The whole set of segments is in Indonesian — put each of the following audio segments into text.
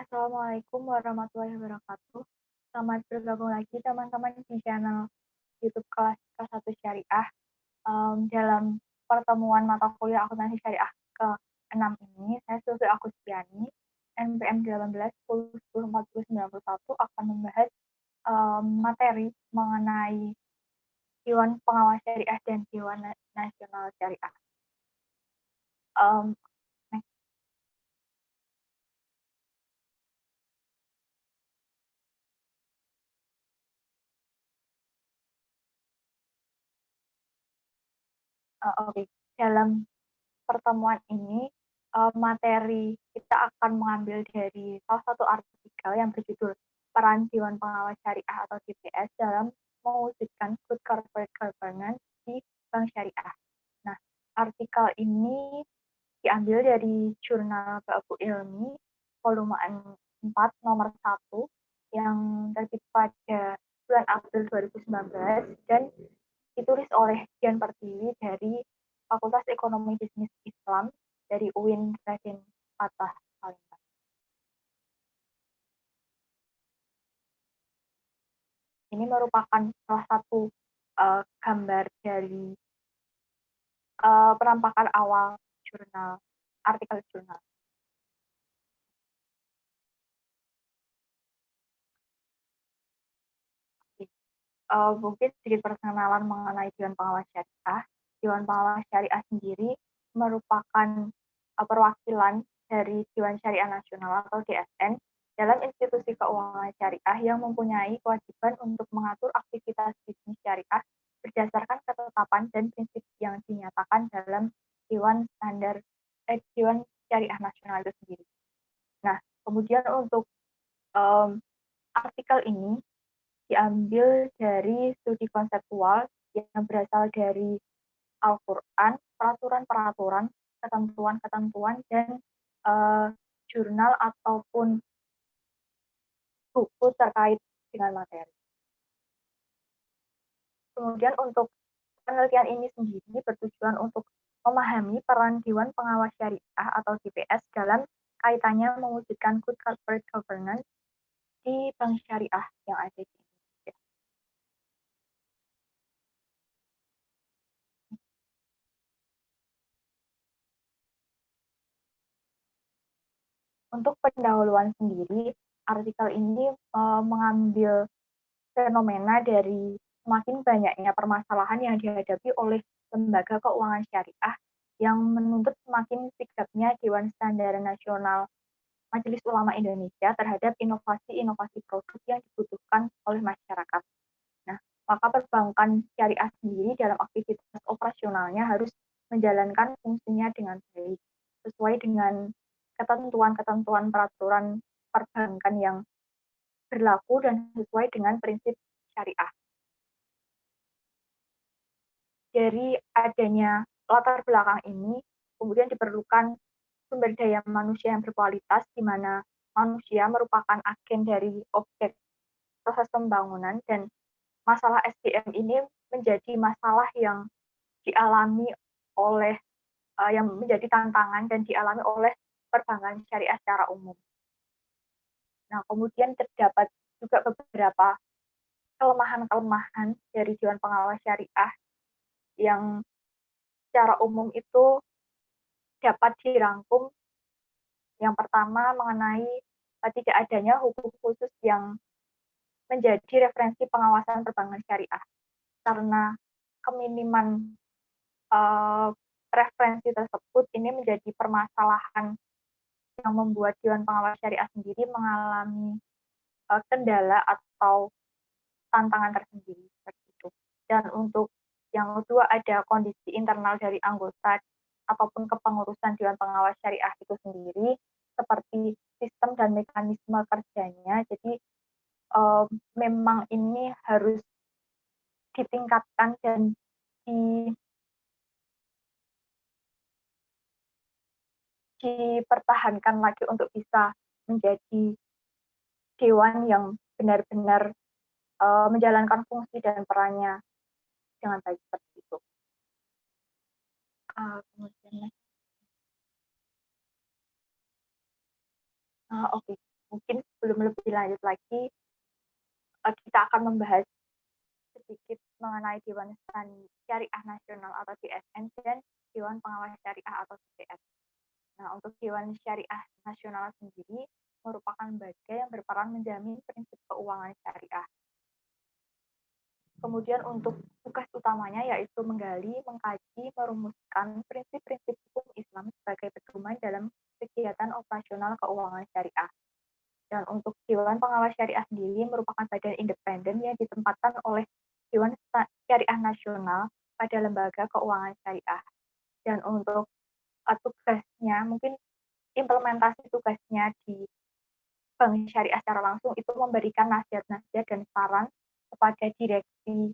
Assalamualaikum warahmatullahi wabarakatuh. Selamat bergabung lagi teman-teman di channel YouTube kelas K1 Syariah. Dalam pertemuan mata kuliah akuntansi syariah ke-6 ini, saya Sylvia Agustiani, NPM 18 10 10 40 91 akan membahas materi mengenai Dewan Pengawas Syariah dan Dewan Nasional Syariah. Oke, dalam pertemuan ini materi kita akan mengambil dari salah satu artikel yang berjudul Peran Dewan Pengawas Syariah atau DPS dalam mewujudkan Good Corporate Governance di Bank Syariah. Nah, artikel ini diambil dari jurnal Babu Ilmi volume 4 nomor 1 yang terbit pada bulan April 2019 dan ditulis oleh Dian Pertiwi dari Fakultas Ekonomi Bisnis Islam dari UIN Raden Fatah Salimah. Ini merupakan salah satu gambar dari penampakan awal jurnal, artikel jurnal. Mungkin sedikit perkenalan mengenai Dewan Pengawas Syariah. Dewan Pengawas Syariah sendiri merupakan perwakilan dari Dewan Syariah Nasional atau DSN dalam institusi keuangan syariah yang mempunyai kewajiban untuk mengatur aktivitas bisnis syariah berdasarkan ketetapan dan prinsip yang dinyatakan dalam Dewan Syariah Nasional itu sendiri. Nah, kemudian untuk artikel ini diambil dari studi konseptual yang berasal dari Al-Quran, peraturan-peraturan, ketentuan-ketentuan, dan jurnal ataupun buku terkait dengan materi. Kemudian untuk penelitian ini sendiri bertujuan untuk memahami peran Dewan Pengawas Syariah atau DPS dalam kaitannya mewujudkan Good Corporate Governance di bank syariah yang ada di Indonesia. Untuk pendahuluan sendiri, artikel ini mengambil fenomena dari semakin banyaknya permasalahan yang dihadapi oleh lembaga keuangan syariah yang menuntut semakin sigapnya Dewan Standar Nasional Majelis Ulama Indonesia terhadap inovasi-inovasi produk yang dibutuhkan oleh masyarakat. Nah, maka perbankan syariah sendiri dalam aktivitas operasionalnya harus menjalankan fungsinya dengan baik, sesuai dengan ketentuan-ketentuan peraturan perbankan yang berlaku dan sesuai dengan prinsip syariah. Dari adanya latar belakang ini, kemudian diperlukan sumber daya manusia yang berkualitas, di mana manusia merupakan agen dari objek proses pembangunan, dan masalah SDM ini menjadi masalah yang dialami oleh yang menjadi tantangan dan dialami oleh perbankan syariah secara umum. Nah, kemudian terdapat juga beberapa kelemahan-kelemahan dari Dewan Pengawas Syariah yang secara umum itu dapat dirangkum. Yang pertama mengenai tidak adanya hukum khusus yang menjadi referensi pengawasan perbankan syariah, karena keminiman referensi tersebut ini menjadi permasalahan yang membuat Dewan Pengawas Syariah sendiri mengalami kendala atau tantangan tersendiri seperti itu. Dan untuk yang kedua ada kondisi internal dari anggota ataupun kepengurusan Dewan Pengawas Syariah itu sendiri, seperti sistem dan mekanisme kerjanya. Jadi memang ini harus ditingkatkan dan dipertahankan lagi untuk bisa menjadi dewan yang benar-benar menjalankan fungsi dan perannya dengan baik seperti itu. Kemudian, oke. mungkin sebelum lebih lanjut lagi, kita akan membahas sedikit mengenai Dewan Syariah Nasional atau DSN dan Dewan Pengawas Syariah atau DPS. Nah, untuk Dewan Syariah Nasional sendiri merupakan lembaga yang berperan menjamin prinsip keuangan syariah. Kemudian untuk tugas utamanya yaitu menggali, mengkaji, merumuskan prinsip-prinsip hukum Islam sebagai pedoman dalam kegiatan operasional keuangan syariah. Dan untuk Dewan Pengawas Syariah sendiri merupakan badan independen yang ditempatkan oleh Dewan Syariah Nasional pada lembaga keuangan syariah. Dan untuk tugasnya, mungkin implementasi tugasnya di Bank Syariah secara langsung itu memberikan nasihat-nasihat dan saran kepada direksi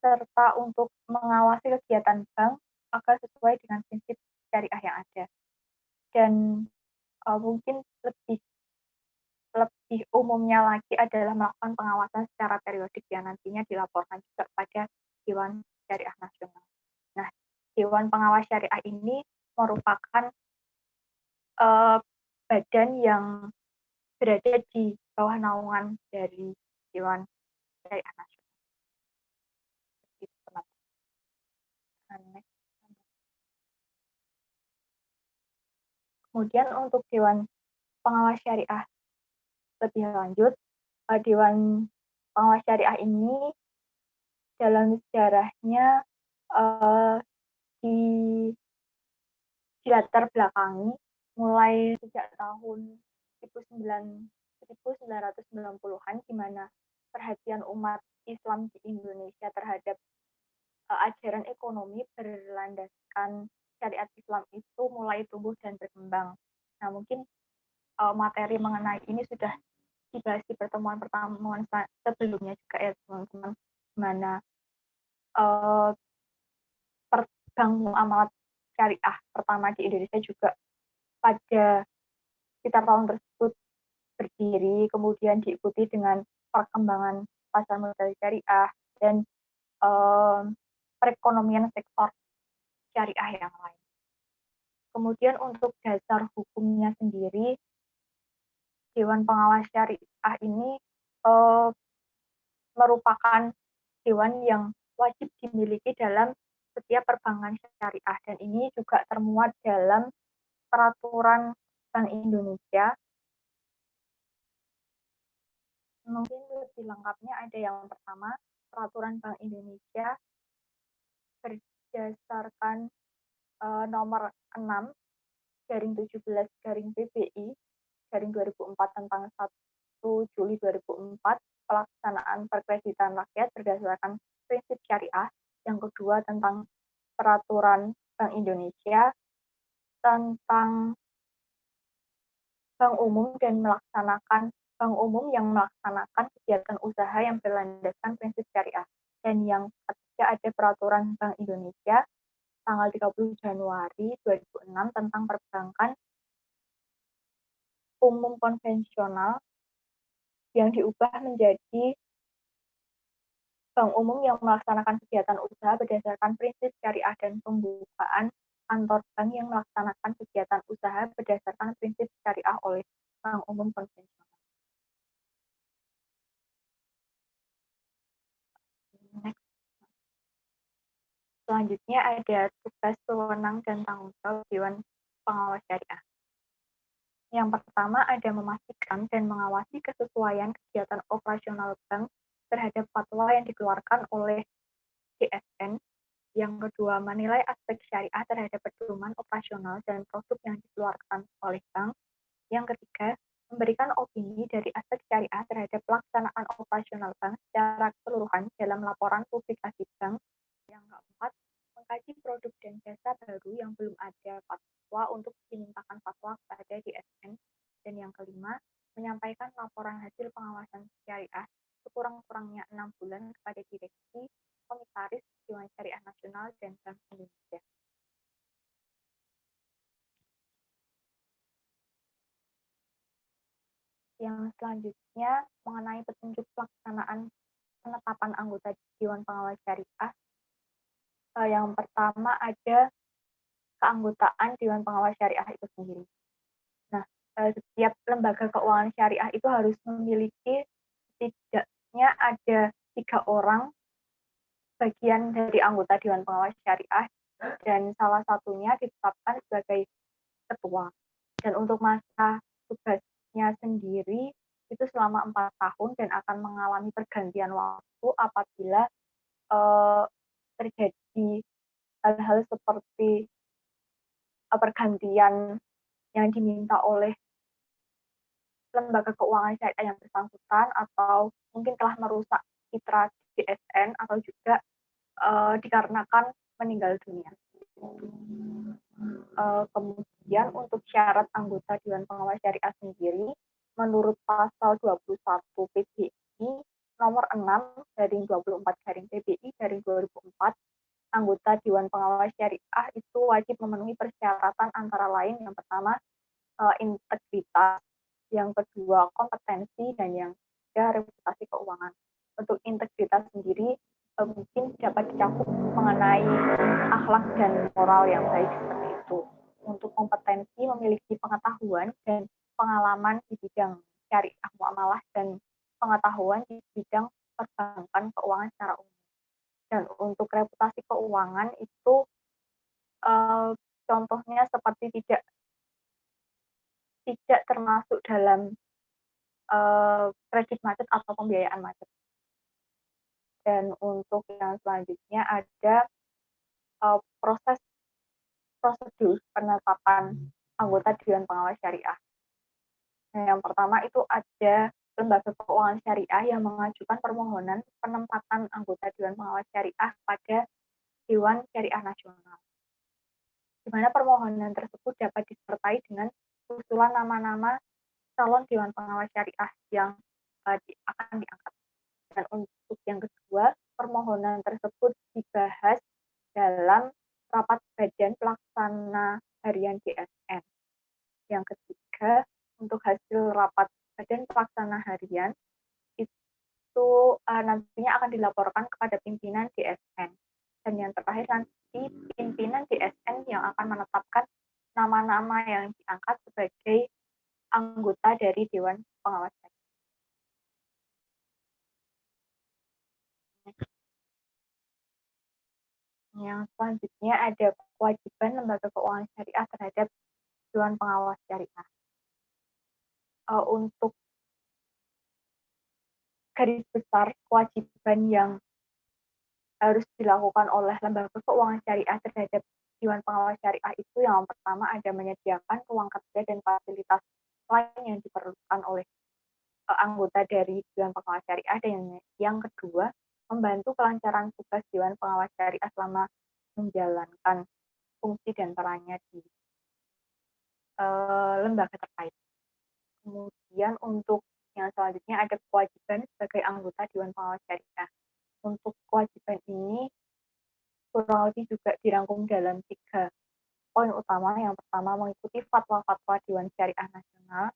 serta untuk mengawasi kegiatan bank agar sesuai dengan prinsip syariah yang ada. Dan mungkin lebih umumnya lagi adalah melakukan pengawasan secara periodik yang nantinya dilaporkan juga pada Dewan Syariah Nasional. Nah, Dewan Pengawas Syariah ini merupakan badan yang berada di bawah naungan dari Dewan Syariah Nasional. Kemudian untuk Dewan Pengawas Syariah lebih lanjut, Dewan Pengawas Syariah ini dalam sejarahnya di latar belakangi mulai sejak tahun 1990-an, di mana perhatian umat Islam di Indonesia terhadap ajaran ekonomi berlandaskan syariat Islam itu mulai tumbuh dan berkembang. Nah, mungkin materi mengenai ini sudah dibahas di pertemuan-pertemuan sebelumnya juga ya teman-teman, mana bank muamalat syariah pertama di Indonesia juga pada sekitar tahun tersebut berdiri, kemudian diikuti dengan perkembangan pasar modal syariah dan perekonomian sektor syariah yang lain. Kemudian untuk dasar hukumnya sendiri, Dewan Pengawas Syariah ini merupakan dewan yang wajib dimiliki dalam setiap perbankan syariah, dan ini juga termuat dalam peraturan Bank Indonesia. Mungkin lebih lengkapnya ada yang pertama, peraturan Bank Indonesia berdasarkan nomor 6 garing 17 garing PBI garing 2004 tentang 1 Juli 2004 pelaksanaan perkreditan rakyat berdasarkan prinsip syariah. Yang kedua tentang peraturan Bank Indonesia tentang bank umum dan bank umum yang melaksanakan kegiatan usaha yang berlandaskan prinsip syariah. Dan yang ketiga ada peraturan Bank Indonesia tanggal 30 Januari 2006 tentang perbankan umum konvensional yang diubah menjadi bank umum yang melaksanakan kegiatan usaha berdasarkan prinsip syariah dan pembukaan kantor bank yang melaksanakan kegiatan usaha berdasarkan prinsip syariah oleh bank umum konvensional. Next. Selanjutnya ada tugas, wewenang, dan tanggung jawab Dewan Pengawas Syariah. Yang pertama ada memastikan dan mengawasi kesesuaian kegiatan operasional bank terhadap fatwa yang dikeluarkan oleh DSN. Yang kedua, menilai aspek syariah terhadap pedoman operasional dan produk yang dikeluarkan oleh bank. Yang ketiga, memberikan opini dari aspek syariah terhadap pelaksanaan operasional bank secara keseluruhan dalam laporan publikasi bank. Yang keempat, mengkaji produk dan jasa baru yang belum ada fatwa untuk dimintakan fatwa kepada DSN. Dan yang kelima, menyampaikan laporan hasil pengawasan syariah sekurang-kurangnya 6 bulan kepada direksi, komisaris, Dewan Syariah Nasional, dan Bank Indonesia. Yang selanjutnya mengenai petunjuk pelaksanaan penetapan anggota Dewan Pengawas Syariah. Yang pertama ada keanggotaan Dewan Pengawas Syariah itu sendiri. Nah, setiap lembaga keuangan syariah itu harus memiliki setidaknya ada 3 orang bagian dari anggota Dewan Pengawas Syariah dan salah satunya ditetapkan sebagai ketua. Dan untuk masa tugasnya sendiri itu selama 4 tahun dan akan mengalami pergantian waktu apabila terjadi hal-hal seperti pergantian yang diminta oleh lembaga keuangan syariah yang bersangkutan atau mungkin telah merusak citra DSN atau juga dikarenakan meninggal dunia. Kemudian untuk syarat anggota Dewan Pengawas Syariah sendiri, menurut pasal 21 PBI nomor 6 garing 24 garing PBI garing 2004, anggota Dewan Pengawas Syariah itu wajib memenuhi persyaratan antara lain yang pertama integritas, yang kedua kompetensi, dan yang ketiga reputasi keuangan. Untuk integritas sendiri mungkin dapat dicakup mengenai akhlak dan moral yang baik seperti itu. Untuk kompetensi memiliki pengetahuan dan pengalaman di bidang syariah muamalah dan pengetahuan di bidang perbankan keuangan secara umum. Dan untuk reputasi keuangan itu contohnya seperti tidak termasuk dalam kredit macet atau pembiayaan macet. Dan untuk yang selanjutnya ada proses prosedur penetapan anggota Dewan Pengawas Syariah. Nah, yang pertama itu ada lembaga keuangan syariah yang mengajukan permohonan penempatan anggota Dewan Pengawas Syariah pada Dewan Syariah Nasional, di mana permohonan tersebut dapat disertai dengan usulan nama-nama calon Dewan Pengawas Syariah yang akan diangkat. Dan untuk yang kedua, permohonan tersebut dibahas dalam rapat badan pelaksana harian DSN. Yang ketiga, untuk hasil rapat badan pelaksana harian itu nantinya akan dilaporkan kepada pimpinan DSN. Dan yang terakhir nanti pimpinan DSN yang akan menetapkan nama-nama yang diangkat sebagai anggota dari Dewan Pengawas Syariah. Yang selanjutnya ada kewajiban lembaga keuangan syariah terhadap Dewan Pengawas Syariah. Untuk garis besar kewajiban yang harus dilakukan oleh lembaga keuangan syariah terhadap Dewan Pengawas Syariah itu yang pertama ada menyediakan ruang kerja dan fasilitas lain yang diperlukan oleh anggota dari Dewan Pengawas Syariah, dan yang kedua membantu kelancaran tugas Dewan Pengawas Syariah selama menjalankan fungsi dan perannya di lembaga terkait. Kemudian untuk yang selanjutnya ada kewajiban sebagai anggota Dewan Pengawas Syariah. Untuk kewajiban ini kurang lebih juga dirangkum dalam 3 poin utama. Yang pertama, mengikuti fatwa-fatwa Dewan Syariah Nasional.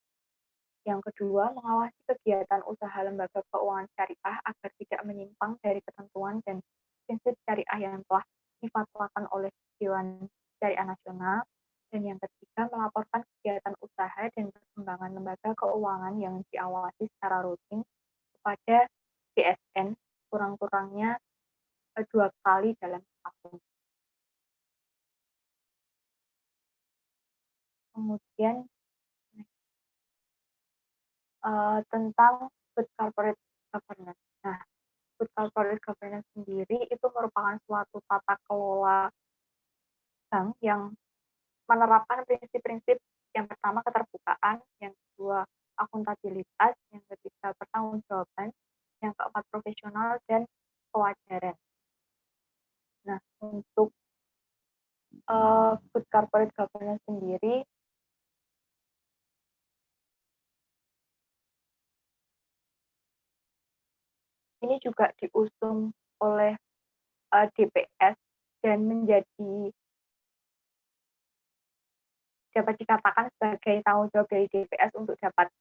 Yang kedua, mengawasi kegiatan usaha lembaga keuangan syariah agar tidak menyimpang dari ketentuan dan prinsip syariah yang telah difatwakan oleh Dewan Syariah Nasional. Dan yang ketiga, melaporkan kegiatan usaha dan perkembangan lembaga keuangan yang diawasi secara rutin kepada DSN kurang-kurangnya 2 kali dalam tahun. Kemudian tentang good corporate governance. Nah, good corporate governance sendiri itu merupakan suatu tata kelola bank yang menerapkan prinsip-prinsip yang pertama keterbukaan, yang kedua akuntabilitas, yang ketiga pertanggungjawaban, yang keempat profesional dan kewajaran. Nah, untuk good corporate governance sendiri ini juga diusung oleh DPS dan dapat dikatakan sebagai tanggung jawab dari DPS untuk dapat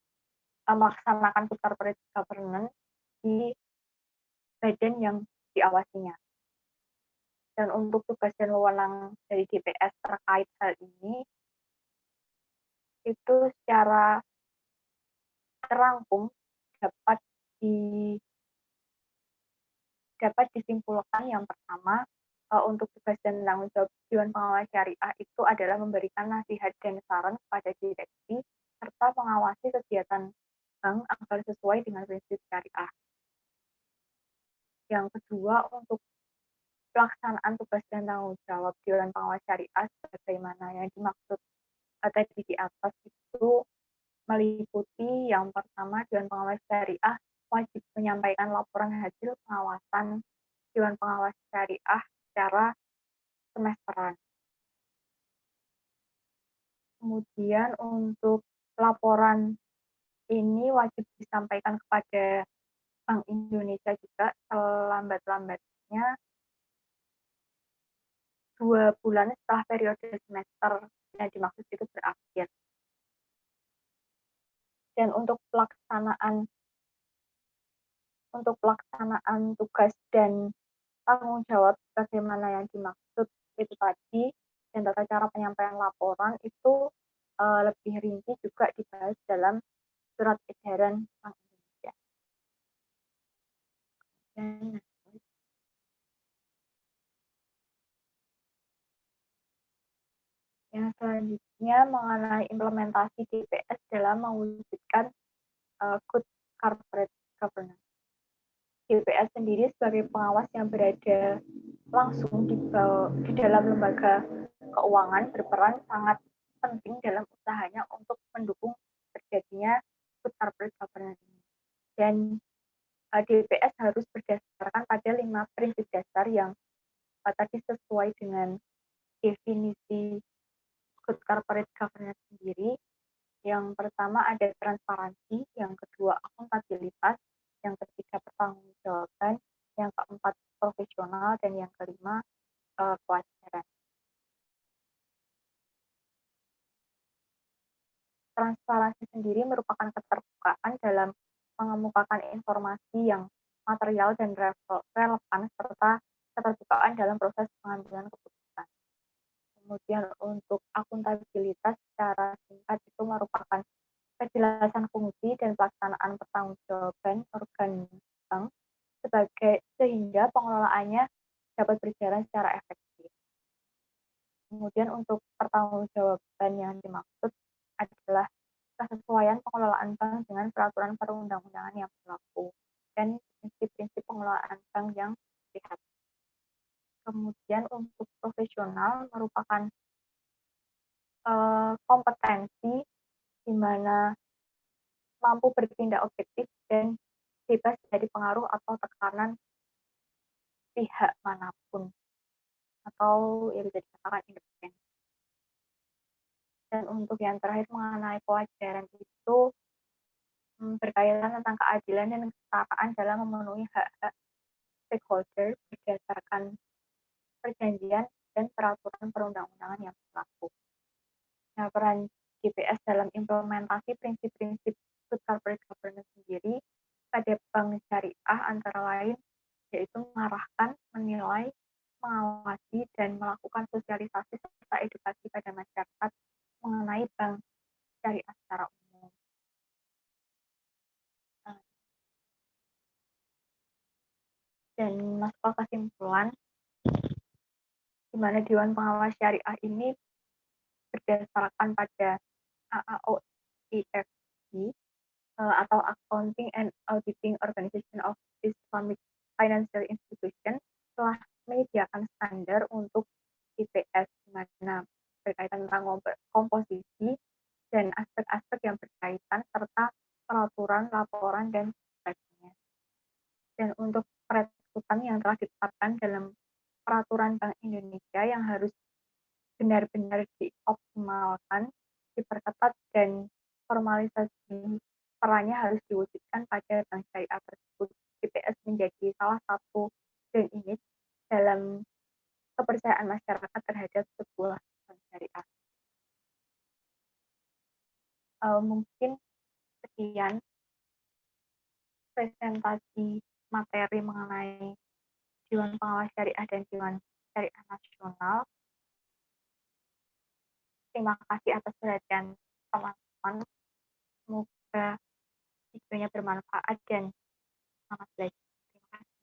melaksanakan good corporate governance di badan yang diawasinya. Dan untuk tugas dan wewenang dari DPS terkait hal ini itu secara terangkum dapat disimpulkan yang pertama, untuk tugas dan tanggung jawab Dewan Pengawas Syariah itu adalah memberikan nasihat dan saran kepada direksi serta mengawasi kegiatan bank agar sesuai dengan prinsip syariah. Yang kedua, untuk pelaksanaan tugas dan tanggung jawab Dewan Pengawas Syariah sebagaimana yang dimaksud tadi di atas itu meliputi yang pertama, Dewan Pengawas Syariah wajib menyampaikan laporan hasil pengawasan Dewan Pengawas Syariah secara semesteran. Kemudian untuk laporan ini wajib disampaikan kepada Bank Indonesia juga selambat-lambatnya 2 bulan setelah periode semester yang dimaksud itu berakhir. Dan untuk pelaksanaan tugas dan tanggung jawab bagaimana yang dimaksud itu tadi dan tata cara penyampaian laporan itu lebih rinci juga dibahas dalam surat edaran Bank Indonesia. Dan yang selanjutnya mengenai implementasi DPS dalam mewujudkan good corporate governance. DPS sendiri sebagai pengawas yang berada langsung di dalam lembaga keuangan berperan sangat penting dalam usahanya untuk mendukung terjadinya good corporate governance ini. Dan DPS harus berdasarkan pada 5 prinsip dasar yang tadi sesuai dengan definisi good corporate governance sendiri. Yang pertama ada transparansi, yang kedua akuntabilitas, yang ketiga pertanggungjawaban, yang keempat profesional, dan yang kelima kewajaran. Transparansi sendiri merupakan keterbukaan dalam mengemukakan informasi yang material dan relevan serta keterbukaan dalam proses pengambilan keputusan. Kemudian untuk akuntabilitas secara singkat itu merupakan kejelasan fungsi dan pelaksanaan pertanggungjawaban organ bank sehingga pengelolaannya dapat berjalan secara efektif. Kemudian untuk pertanggungjawaban yang dimaksud adalah kesesuaian pengelolaan bank dengan peraturan perundang-undangan yang berlaku dan prinsip-prinsip pengelolaan bank yang sehat. Kemudian untuk profesional merupakan kompetensi di mana mampu bertindak objektif dan bebas dari pengaruh atau tekanan pihak manapun atau ya bisa dikatakan independen. Dan untuk yang terakhir mengenai kewajaran itu berkaitan tentang keadilan dan kesetaraan dalam memenuhi hak-hak stakeholder berdasarkan perjanjian dan peraturan perundang-undangan yang berlaku. Nah, peran DPS dalam implementasi prinsip-prinsip good corporate governance sendiri pada bank syariah antara lain yaitu mengarahkan, menilai, mengawasi, dan melakukan sosialisasi serta edukasi pada masyarakat mengenai bank syariah secara umum. Dan masuk ke kesimpulan, di mana Dewan Pengawas Syariah ini berdasarkan pada AAOIFG atau Accounting and Auditing Organization of Islamic Financial Institution telah menyediakan standar untuk IPS di mana berkaitan tentang komposisi dan aspek-aspek yang berkaitan serta peraturan, laporan, dan sebagainya. Dan untuk perekrutan yang telah ditetapkan dalam peraturan Bank Indonesia yang harus benar-benar dioptimalkan, diperketat, dan formalisasi perannya harus diwujudkan pada bank syariah tersebut. BPS menjadi salah satu brand image dalam kepercayaan masyarakat terhadap sebuah bank syariah. Mungkin sekian presentasi materi mengenai Dewan Pengawas Syariah dan Dewan Syariah Nasional. Terima kasih atas perhatian teman-teman. Semoga videonya bermanfaat dan semangat belajar. Terima kasih.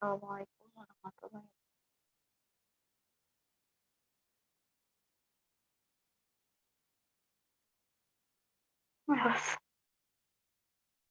Assalamualaikum warahmatullahi wabarakatuh.